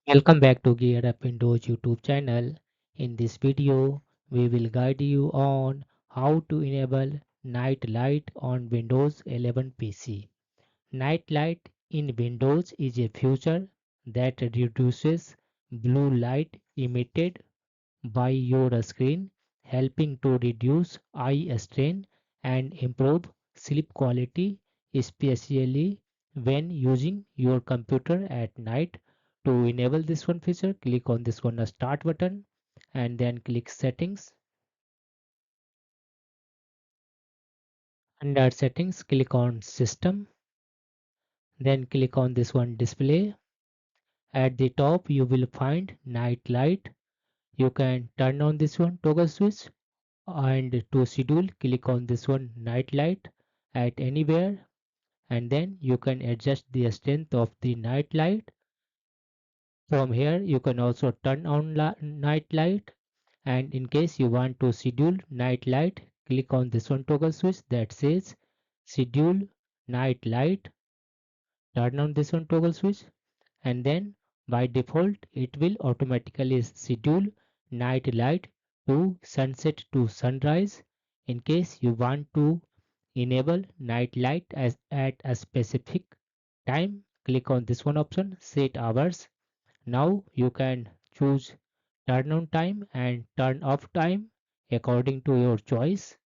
Welcome back to Gear Up Windows YouTube channel. In this video, we will guide you on how to enable night light on Windows 11 PC. Night light in Windows is a feature that reduces blue light emitted by your screen, helping to reduce eye strain and improve sleep quality, especially when using your computer at night. To enable this one feature, click on this one start button and then click settings. Under settings, click on system, then click on this one display. At the top you will find night light. You can turn on this one toggle switch, and to schedule click on this one night light at anywhere, and then you can adjust the strength of the night light. From here you can also turn on night light, and in case you want to schedule night light, click on this one toggle switch that says schedule night light. Turn on this one toggle switch, and then by default it will automatically schedule night light to sunset to sunrise. In case you want to enable night light as at a specific time, click on this one option set hours. Now you can choose turn on time and turn off time according to your choice.